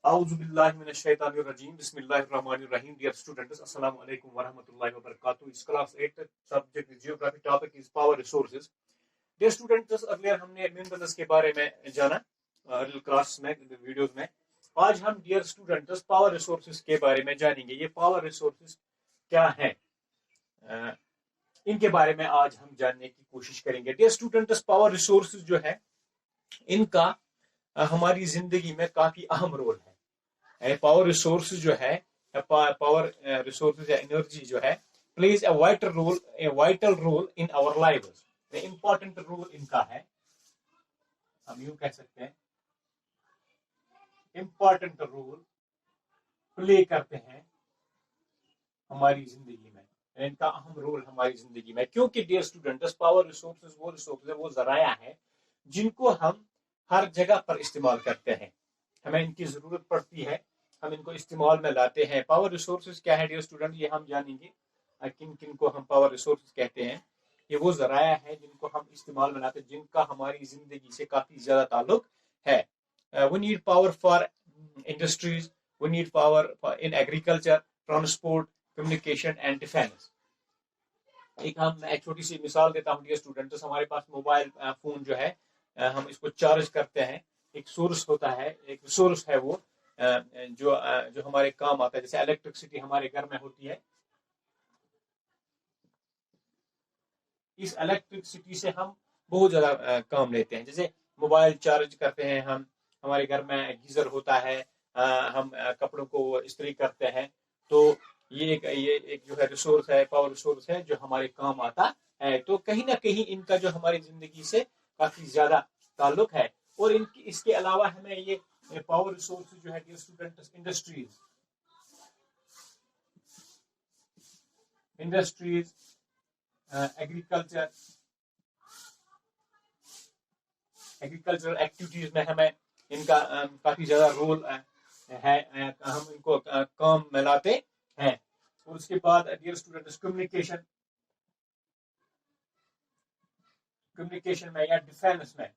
اعوذ باللہ من الشیطان الرجیم بسم اللہ الرحمن الرحیم. Dear students, assalamu alaikum wa rahmatullahi wa barakatuh. It's class 8, subject is geography, topic is power resources. Dear students, اگلے ہم نے minerals کے بارے میں جانا کلاس میں ویڈیوز میں. آج ہم dear students power resources کے بارے میں جانیں گے. یہ power resources کیا ہیں ان کے بارے میں آج ہم جاننے کی کوشش کریں گے. Dear students, power resources جو ہے ان کا ہماری زندگی میں کافی اہم رول ہے. پاور ریسورسز جو ہے پاور ریسورسز یا انرجی جو ہے plays a vital role in our lives. Important role in کا ہے, ہم یوں کہہ سکتے ہیں امپورٹنٹ رول پلے کرتے ہیں ہماری زندگی میں. ان کا اہم رول ہماری زندگی میں, کیونکہ ڈیئر اسٹوڈنٹس پاور ریسورسز وہ ریسورسز وہ ذرائع ہیں جن کو ہم ہر جگہ پر استعمال کرتے ہیں. ہمیں ان کی ضرورت پڑتی ہے, ہم ان کو استعمال میں لاتے ہیں. پاور ریسورسز کیا ہے ڈیئر اسٹوڈنٹ, یہ ہم جانیں گے کن کن کو ہم پاور ریسورسز کہتے ہیں. یہ وہ ذرائع ہیں جن کو ہم استعمال میں لاتے ہیں, جن کا ہماری زندگی سے کافی زیادہ تعلق ہے. We need power for industries, we need power in agriculture, transport, communication and defense. ہم ایک چھوٹی سی مثال دیتا ہوں ڈیئر اسٹوڈنٹس. ہمارے پاس موبائل فون جو ہے ہم اس کو چارج کرتے ہیں, ایک سورس ہوتا ہے, ایک ریسورس ہے وہ جو ہمارے کام آتا ہے. جیسے الیکٹرسٹی ہمارے گھر میں ہوتی ہے, اس الیکٹرسٹی سے ہم بہت زیادہ کام لیتے ہیں. جیسے موبائل چارج کرتے ہیں ہم, ہمارے گھر میں گیزر ہوتا ہے, ہم کپڑوں کو استری کرتے ہیں. تو یہ ایک جو ہے ریسورس ہے, پاور ریسورس ہے جو ہمارے کام آتا ہے. تو کہیں نہ کہیں ان کا جو ہماری زندگی سے کافی زیادہ تعلق ہے. اور اس کے علاوہ ہمیں یہ پاور ریسورس جو ہے اسٹوڈنٹس انڈسٹریز ایگریکلچرل ایکٹیویٹیز میں ہمیں ان کا کافی زیادہ رول ہے, ہم ان کو کام میں لاتے ہیں. اور اس کے بعد ڈیئر اسٹوڈنٹس کمیونیکیشن میں یا ڈیفینس میں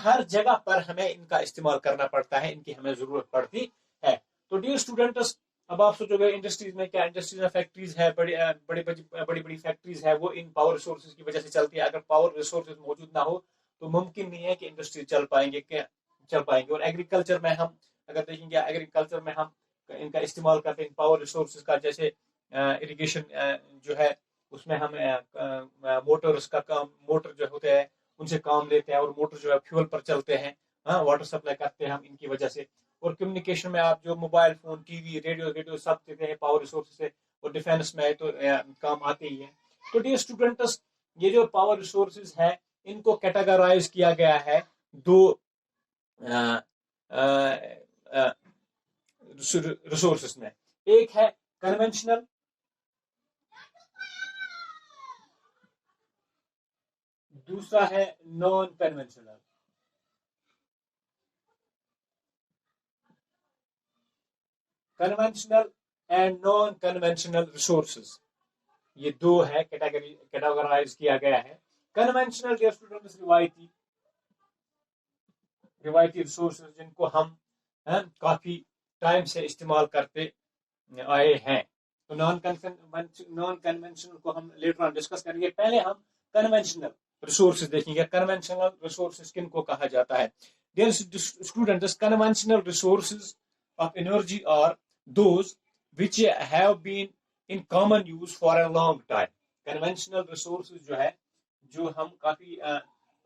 ہر جگہ پر ہمیں ان کا استعمال کرنا پڑتا ہے, ان کی ہمیں ضرورت پڑتی ہے. تو ڈیئر اسٹوڈنٹس, اب آپ سوچو گے انڈسٹریز میں کیا, انڈسٹریز میں فیکٹریز ہے, بڑی فیکٹریز ہے, وہ ان پاور ریسورسز کی وجہ سے چلتی ہے. اگر پاور ریسورسز موجود نہ ہو تو ممکن نہیں ہے کہ انڈسٹری چل پائیں گے. اور ایگریکلچر میں ہم اگر دیکھیں گے, ایگریکلچر میں ہم ان کا استعمال کرتے ہیں پاور ریسورسز کا. جیسے اریگیشن جو ہے اس میں ہم موٹرز کا کام, موٹر جو ہوتے ہیں ان سے کام لیتے ہیں, اور موٹر جو ہے فیول پر چلتے ہیں, واٹر سپلائی کرتے ہیں ہم ان کی وجہ سے. اور کمیونیکیشن میں آپ جو mobile phone, TV, radio سب دیتے ہیں پاور ریسورسز سے. اور ڈیفینس میں تو کام آتے ہی ہیں. تو ڈیئر اسٹوڈنٹس, یہ جو پاور ریسورسز ہے ان کو کیٹاگرائز کیا گیا ہے دو ریسورسز میں. ایک ہے کنونشنل, دوسرا ہے naan conventional. Conventional and non conventional resources, یہ دو ہے کیٹاگرائز کیا گیا ہے. کنونشنل ڈیئر اسٹوڈنٹس روایتی ریسورسز جن کو ہم کافی ٹائم سے استعمال کرتے آئے ہیں. تو نان کنونشنل کو ہم لیٹر آن ڈسکس کریں گے. پہلے ہم کنونشنل ریسورسز دیکھیں گے. کنونشنل ریسورسز کن کو کہا جاتا ہے dear students? Conventional resources of energy are those which have been in common use for a long time. Conventional resources جو ہے جو ہم کافی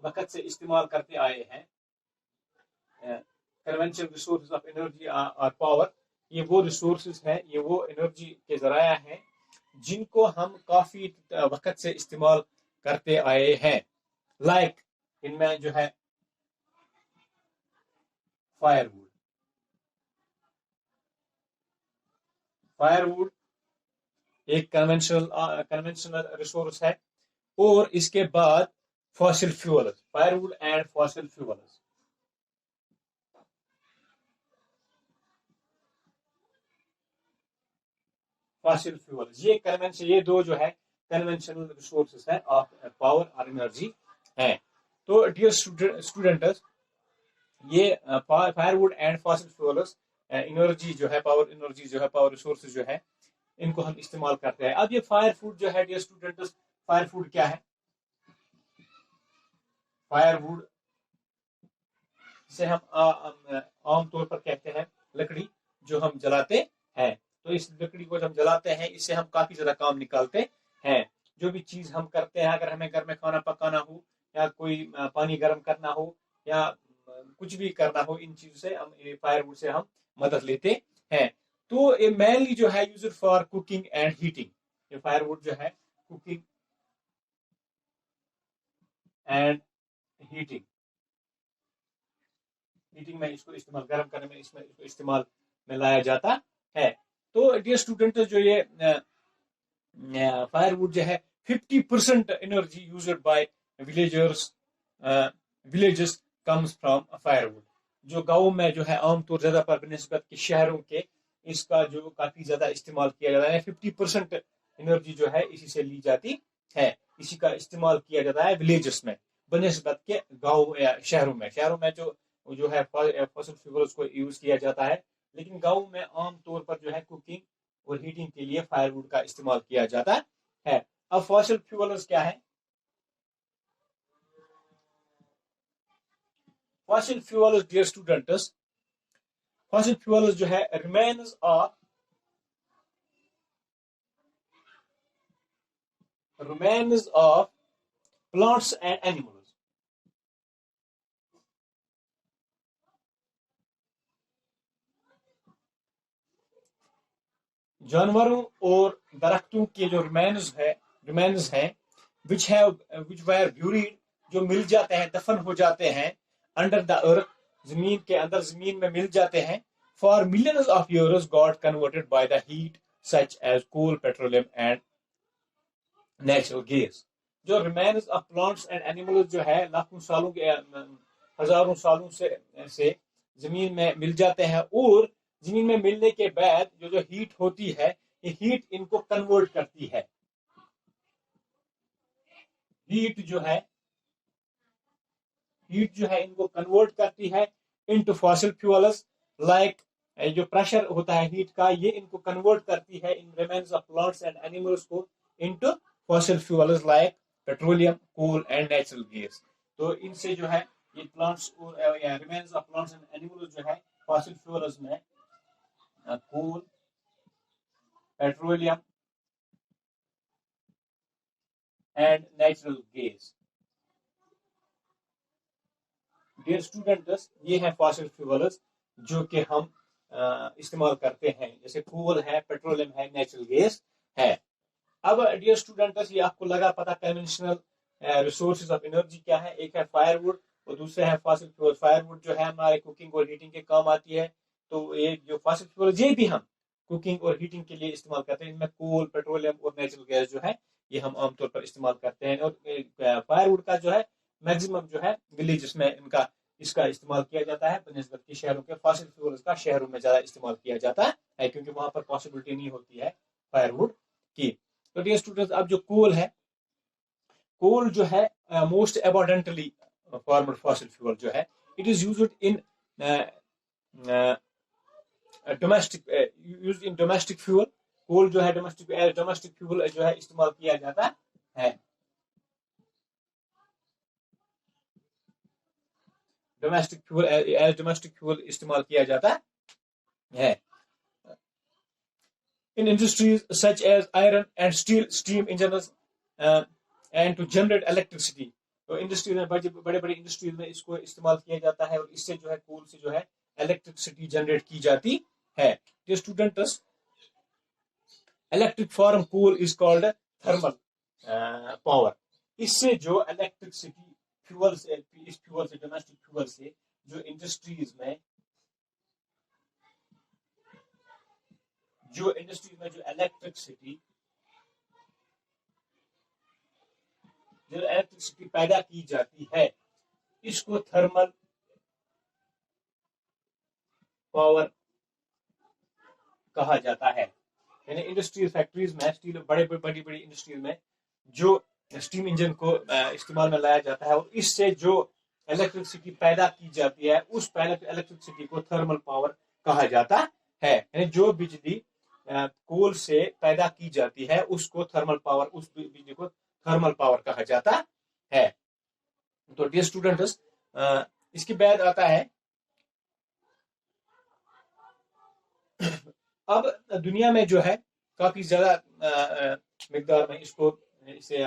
وقت سے استعمال کرتے آئے ہیں, کنونشنل ریسورسز آف انرجی اور پاور, یہ وہ ریسورسز ہیں, یہ وہ انرجی کے ذرائع ہیں جن کو ہم کافی وقت سے استعمال کرتے آئے ہیں. لائک ان میں جو ہے فائر ووڈ ایک کنونشنل ریسورس ہے. اور اس کے بعد fossil fuels, fire would and fossil fuels. یہ دو جو ہے کنونشنل ریسورسز ہے آف پاور اور انرجی ہیں. تو ڈیئر اسٹوڈنٹس, یہ fire would and fossil fuels energy جو ہے، پاور انرجی جو ہے، پاور ریسورسز جو ہے، ان کو ہم استعمال کرتے ہیں. اب یہ فائر فوڈ جو ہے ڈیئر اسٹوڈنٹس، فائر فوڈ کیا ہے؟ فائر ووڈ سے ہم عام طور پر کہتے ہیں لکڑی جو ہم جلاتے ہیں. تو اس لکڑی کو جب ہم جلاتے ہیں اس سے ہم کافی زیادہ کام نکالتے ہیں. جو بھی چیز ہم کرتے ہیں، اگر ہمیں گھر میں کھانا پکانا ہو یا کوئی پانی گرم کرنا ہو یا کچھ بھی کرنا ہو، ان چیزوں سے ہم فائر ووڈ سے ہم مدد لیتے ہیں. تو یہ مینلی جو ہے used for cooking and heating. یہ فائر ووڈ جو ہے کوکنگ اینڈ ہیٹنگ میں اس کو استعمال، گرم کرنے میں اس کو استعمال میں لایا جاتا ہے. تو ڈیئر اسٹوڈنٹ، جو یہ فائر ووڈ جو ہے 50% energy used by villages comes from fire would. جو گاؤں میں جو ہے عام طور زیادہ پر بنسبت کے شہروں کے اس کا جو کافی زیادہ استعمال کیا جاتا ہے. 50% انرجی جو ہے اسی سے لی جاتی ہے، اسی کا استعمال کیا جاتا ہے ولیجز میں بنسبت کے گاؤں یا شہروں میں. شہروں میں جو ہے فاسل فیولز کو یوز کیا جاتا ہے، لیکن گاؤں میں عام طور پر جو ہے کوکنگ اور ہیٹنگ کے لیے فائر ووڈ کا استعمال کیا جاتا ہے. اب فاسل فیولز کیا ہے؟ Fossil fuels dear students, fossil fuels جو ہے remains of plants and animals. جانوروں اور درختوں کے جو ریمینز ہیں which were buried، جو مل جاتے ہیں، دفن ہو جاتے ہیں under the earth، زمین کے اندر، زمین میں مل جاتے ہیں. for millions of years got converted by the heat such as coal, petroleum and natural gas. جو remains of plants and animals جو ہے لاکھوں سالوں کے، ہزاروں سالوں سے زمین میں مل جاتے ہیں، اور زمین میں ملنے کے بعد جو ہیٹ ہوتی ہے، یہ ہیٹ ان کو کنورٹ کرتی ہے. ہیٹ جو ہے ان کو کنورٹ کرتی ہے انٹو فاسل فیولز. لائک جو پریشر ہوتا ہے ہیٹ کا، یہ ان کو کنورٹ کرتی ہے ان remains of plants and animals کو into fossil fuels like petroleum, coal and natural gas. تو ان سے جو ہے یہ plants remains of plants and animals جو ہے فاسل فیولز میں coal, petroleum and natural gas. Dear students, یہ ہیں فاسل فیولز جو کہ ہم استعمال کرتے ہیں، جیسے کول ہے، پیٹرولیم ہے، نیچرل گیس ہے. اب ڈیئر اسٹوڈنٹس، یہ آپ کو لگا پتا کنونشنل ریسورسز آف انرجی کیا ہے. ایک ہے فائر ووڈ اور دوسرے ہے فاسل فیول. فائر ووڈ جو ہے ہمارے کوکنگ اور ہیٹنگ کے کام آتی ہے. تو یہ جو فاسل فیول یہ بھی ہم کوکنگ اور ہیٹنگ کے لیے استعمال کرتے ہیں. ان میں کول، پیٹرولیم اور نیچرل گیس جو ہے یہ ہم عام طور پر استعمال کرتے ہیں. اور فائر ووڈ کا جو ہے میکسیمم جو ہے ولیجز میں اس کا استعمال کیا جاتا ہے بنسبت کے شہروں کے. فاسل فیولز کا شہروں میں زیادہ استعمال کیا جاتا ہے کیونکہ وہاں پر پاسبلٹی نہیں ہوتی ہے فائر ووڈ کی. تو ڈیئر اسٹوڈنٹس، اب جو کول جو ہے most abundantly formed fossil fuel جو ہے، it is used in domestic fuel. Coal جو ہے ڈومیسٹک فیول جو ہے استعمال کیا جاتا ہے. ڈومیسٹک فیول استعمال کیا جاتا ہے. In industries such as iron and steel, steam engines and to generate electricity. تو انڈسٹری میں بڑے بڑے انڈسٹریز میں اس کو استعمال کیا جاتا ہے، اور اس سے جو ہے کول سے جو ہے الیکٹرسٹی جنریٹ کی جاتی ہے. Students, electric form coal is called thermal power. اس سے جو الیکٹرسٹی فیول سے، اس فیول سے، ڈومیسٹک فیول سے جو انڈسٹریز میں جو الیکٹرسٹی پیدا کی جاتی ہے، اس کو تھرمل پاور کہا جاتا ہے. یعنی انڈسٹریل فیکٹریز میں، بڑی بڑی انڈسٹریز میں جو اسٹیم انجن کو استعمال میں لایا جاتا ہے، اور اس سے جو الیکٹرسٹی پیدا کی جاتی ہے اس الیکٹرسٹی کو تھرمل پاور کہا جاتا ہے. یعنی جو بجلی کول سے پیدا کی جاتی ہے اس کو تھرمل پاور, اس بجلی کو تھرمل پاور کہا جاتا ہے. تو ڈیئر اسٹوڈنٹس اس کے بعد آتا ہے اب دنیا میں جو ہے کافی زیادہ مقدار میں اسے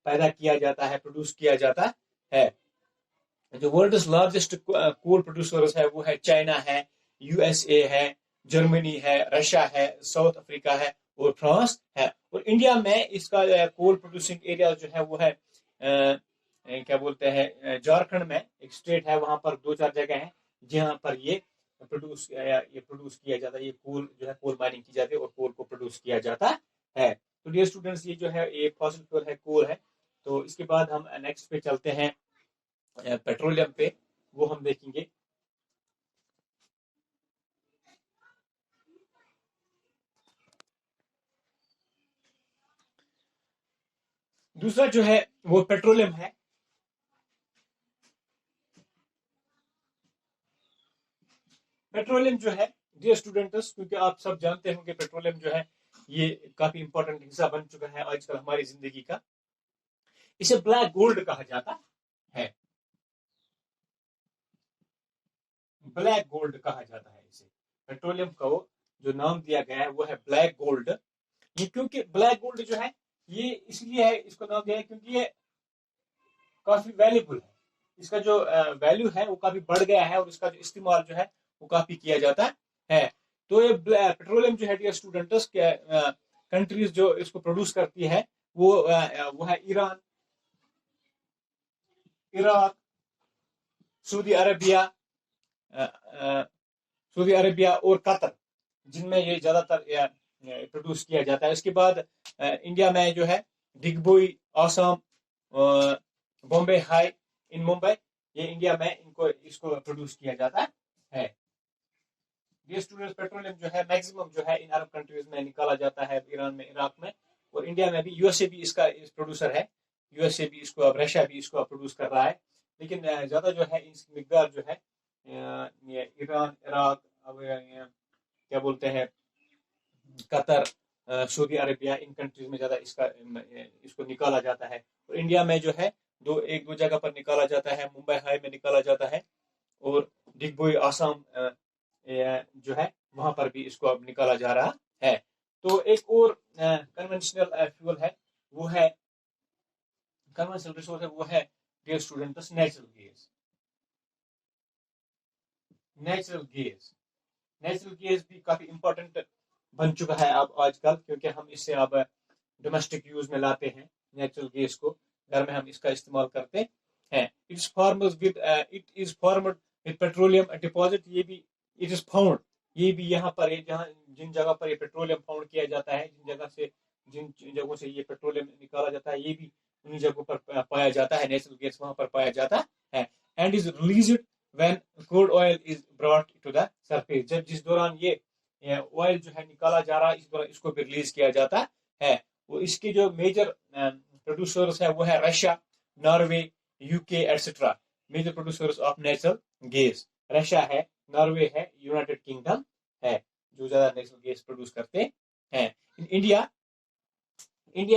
پیدا کیا جاتا ہے, پروڈیوس کیا جاتا ہے. جو ورلڈز لارجسٹ کول پروڈیوسرز ہے وہ ہے چائنا ہے, یو ایس اے ہے, جرمنی ہے, رشیا ہے, ساؤتھ افریقہ ہے اور فرانس ہے. اور انڈیا میں اس کا کول پروڈیوسنگ ایریا جو ہے وہ ہے کیا بولتے ہیں جھارکھنڈ میں ایک اسٹیٹ ہے, وہاں پر 2-4 جگہ ہیں جہاں پر یہ پروڈیوس کیا جاتا ہے. یہ کول جو ہے کول مائننگ کی جاتی ہے اور کول کو پروڈیوس کیا جاتا ہے. تو ڈیئر اسٹوڈنٹس یہ جو ہے یہ فاسل فیول ہے, کول ہے. تو اس کے بعد ہم نیکسٹ پہ چلتے ہیں پیٹرولیم پہ, وہ ہم دیکھیں گے. دوسرا جو ہے وہ پیٹرولیم ہے. پیٹرولیم جو ہے ڈیئر اسٹوڈنٹس, کیونکہ آپ سب جانتے ہوں کہ پیٹرولیم جو ہے یہ کافی امپورٹنٹ حصہ بن چکا ہے آج کل ہماری زندگی کا. اسے بلیک گولڈ کہا جاتا ہے, بلیک گولڈ کہا جاتا ہے اسے. پیٹرولیم کو جو نام دیا گیا ہے وہ ہے بلیک گولڈ. یہ کیونکہ بلیک گولڈ جو ہے یہ اس لیے ہے اس کو نام دیا ہے کیونکہ یہ کافی ویلیبل ہے. اس کا جو ویلیو ہے وہ کافی بڑھ گیا ہے اور اس کا جو استعمال جو ہے وہ کافی کیا جاتا ہے. تو یہ پیٹرولیم جو ہے ڈیئر اسٹوڈنٹس کنٹریز جو اس کو پروڈیوس کرتی ہے وہ ہے ایران, عراق, سعودی عربیہ اور قطر, جن میں یہ زیادہ تر پروڈیوس کیا جاتا ہے. اس کے بعد انڈیا میں جو ہے ڈگبوئی, آسام, بامبے ہائی ان ممبئی, یہ انڈیا میں اس کو پروڈیوس کیا جاتا ہے. یہ اسٹوڈنٹس پیٹرولیم جو ہے میکسیمم جو ہے ان عرب کنٹریز میں نکالا جاتا ہے, ایران میں, عراق میں, اور انڈیا میں بھی. یو ایس اے بھی اس کا پروڈیوسر ہے, یو ایس اے بھی اس کو, اب رشیا بھی اس کو پروڈیوس کر رہا ہے. لیکن زیادہ جو ہے اس مقدار جو ہے ایران, عراق, اب کیا بولتے ہیں قطر, سعودی عربیہ, ان کنٹریز میں زیادہ اس کو نکالا جاتا ہے. اور انڈیا میں جو ہے ایک دو جگہ پر نکالا جاتا ہے, ممبئی ہائی میں نکالا جاتا ہے اور ڈگبوئی آسام جو ہے وہاں پر بھی اس کو اب نکالا جا رہا ہے. تو ایک اور کنونشنل فیول ہے وہ ہے کنونشنل ریسورس ہے وہ ہے dear students natural gas. Natural gas بھی کافی امپورٹنٹ بن چکا ہے اب آج کل, کیونکہ ہم اس سے اب ڈومیسٹک یوز میں لاتے ہیں نیچرل گیس کو, گھر میں ہم اس کا استعمال کرتے ہیں. It is formed with petroleum deposit, یہ بھی اٹ از فاؤنڈ, یہ بھی یہاں پر جہاں جن جگہ پر یہ پیٹرولیم فاؤنڈ کیا جاتا ہے, جن جگہوں سے یہ پیٹرولیم نکالا جاتا ہے, یہ بھی انہیں جگہوں پر پایا جاتا ہے. نیچرل گیس وہاں پر پایا جاتا ہے. And is released when crude oil is brought to the surface, جس دوران یہ آئل جو ہے نکالا جا رہا ہے اس دوران اس کو بھی ریلیز کیا جاتا ہے. وہ اس کے جو میجر پروڈیوسرز ہے وہ ہے Russia, Norway, U K etcetera. Major producers of natural gas Russia ہے, ناروے ہے, یونائٹیڈ کنگڈم ہے, جو زیادہ نیچرل گیس پروڈیوس کرتے ہیں. انڈیا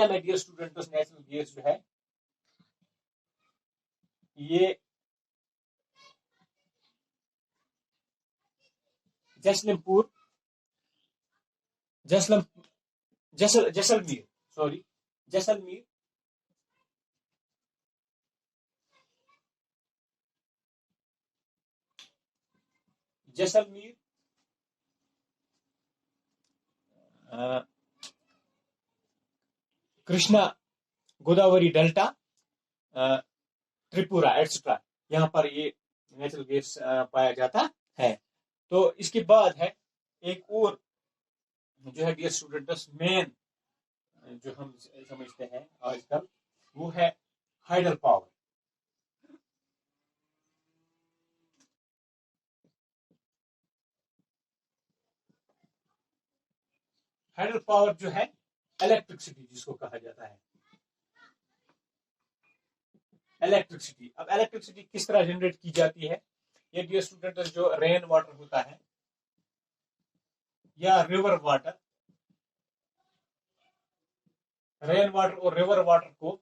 میں ڈیئر اسٹوڈنٹس نیچرل گیس جو ہے یہ جیسلمیر کرشنا, گوداوری ڈیلٹا, تریپورا ایٹسٹرا, یہاں پر یہ نیچرل گیس پایا جاتا ہے. تو اس کے بعد ہے ایک اور جو ہے ڈیئر اسٹوڈنٹس مین جو ہم سمجھتے ہیں آج کل وہ ہے ہائیڈل پاور. ہائیڈل پاور جو ہے الیکٹرسٹی جس کو کہا جاتا ہے, الیکٹرسٹی. اب الیکٹرسٹی کس طرح جنریٹ کی جاتی ہے؟ یہ ڈیئر اسٹوڈنٹس جو رین واٹر ہوتا ہے یا ریور واٹر، رین واٹر اور ریور واٹر کو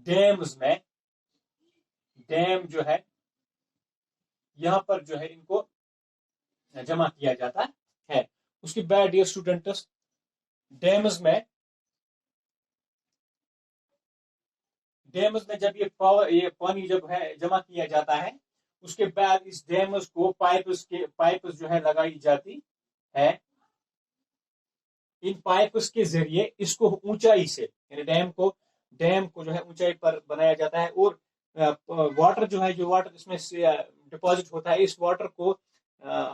ڈیمز میں، ڈیم جو ہے یہاں پر جو ہے ان کو جمع کیا جاتا ہے. اس کے بعد ڈیئر اسٹوڈنٹس ڈیمز میں جب یہ پانی جب ہے جمع کیا جاتا ہے، اس کے بعد اس ڈیمز کو پائپس جو ہے لگائی جاتی ہے. ان پائپس کے ذریعے اس کو اونچائی سے، یعنی ڈیم کو جو ہے اونچائی پر بنایا جاتا ہے، اور واٹر جو واٹر اس میں ڈپازٹ ہوتا ہے، اس واٹر کو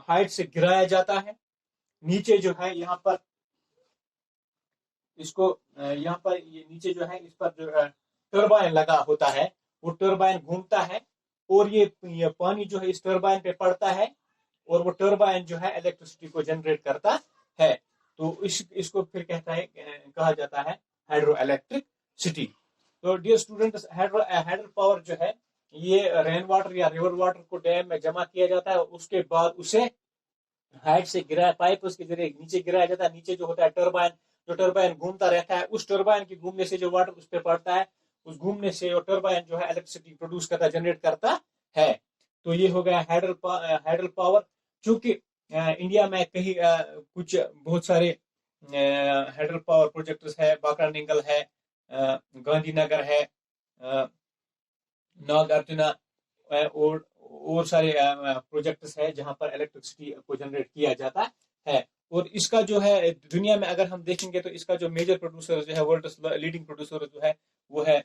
ہائٹ سے گرایا جاتا ہے. نیچے جو ہے یہاں پر اس کو یہاں پر یہ نیچے جو ہے اس پر جو ٹربائن لگا ہوتا ہے، وہ ٹربائن گھومتا ہے اور یہ پانی جو ہے اس ٹربائن پہ پڑتا ہے، اور وہ ٹربائن جو ہے الیکٹرسٹی کو جنریٹ کرتا ہے. تو اس کو پھر کہا جاتا ہے ہائیڈرو الیکٹرک سٹی. تو ڈیئر اسٹوڈنٹس ہائیڈرو پاور جو ہے یہ رین واٹر یا ریور واٹر کو ڈیم میں جمع کیا جاتا ہے، اور اس کے بعد اسے ہائٹ سے گرایا، پائپ اس کے ذریعے نیچے گرایا جاتا ہے. نیچے جو ہوتا ہے ٹربائن، جو ٹربائن گھومتا رہتا ہے، اس ٹربائن کے گھومنے سے جو واٹر اس پہ پڑتا ہے، اس گھومنے سے وہ ٹربائن جو ہے الیکٹریسٹی پروڈیوس کرتا ہے، جنریٹ کرتا ہے. تو یہ ہو گیا ہائیڈل پاور. چونکہ انڈیا میں کہیں کچھ بہت سارے ہائیڈل پاور پروجیکٹس ہے، باکرا ننگل ہے، گاندھی نگر ہے، ناگ ارجنا اور سارے پروجیکٹس ہے جہاں پر الیکٹرسٹی کو جنریٹ کیا جاتا ہے. اور اس کا جو ہے دنیا میں اگر ہم دیکھیں گے تو اس کا جو میجر پروڈیوسر جو ہے، ورلڈ لیڈنگ پروڈیوسر جو ہے وہ ہے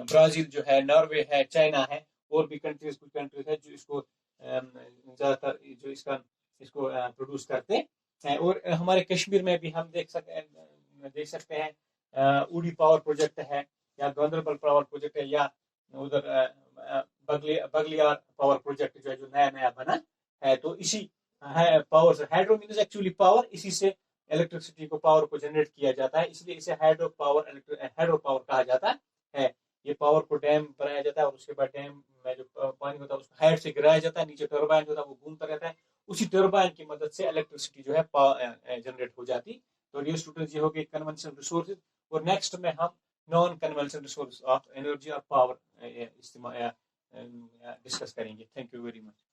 برازیل جو ہے، ناروے ہے، چائنا ہے، اور بھی کچھ کنٹریز ہے جو اس کو زیادہ تر جو اس کو پروڈیوس کرتے ہیں. اور ہمارے کشمیر میں بھی ہم دیکھ سکتے ہیں اوڑی پاور پروجیکٹ ہے، یا گاندربل پاور پروجیکٹ ہے، یا ادھر بگلیار پاور پروجیکٹ جو ہے جو نیا بنا ہے. تو اسی پاور سے ہائیڈرو مینز ایکچولی پاور، اسی سے الیکٹرسٹی کو پاور کو جنریٹ کیا جاتا ہے، اس لیے اسے ہائیڈرو پاور کہا جاتا ہے. یہ پاور کو ڈیم بنایا جاتا ہے، اور اس کے بعد ڈیم میں جو پانی ہوتا ہے اس کو ہائٹ سے گرایا جاتا ہے، نیچے ٹربائن ہوتا ہے وہ گھومتا رہتا ہے، اسی ٹربائن کی مدد سے الیکٹرسٹی جو ہے جنریٹ ہو جاتی. تو یہ اسٹوڈنٹس یہ ہو گئی کنونشنل ریسورسز. اور نیکسٹ میں ہم naan conventional resource of energy اور پاور ڈسکس کریں گے. Thank you very much.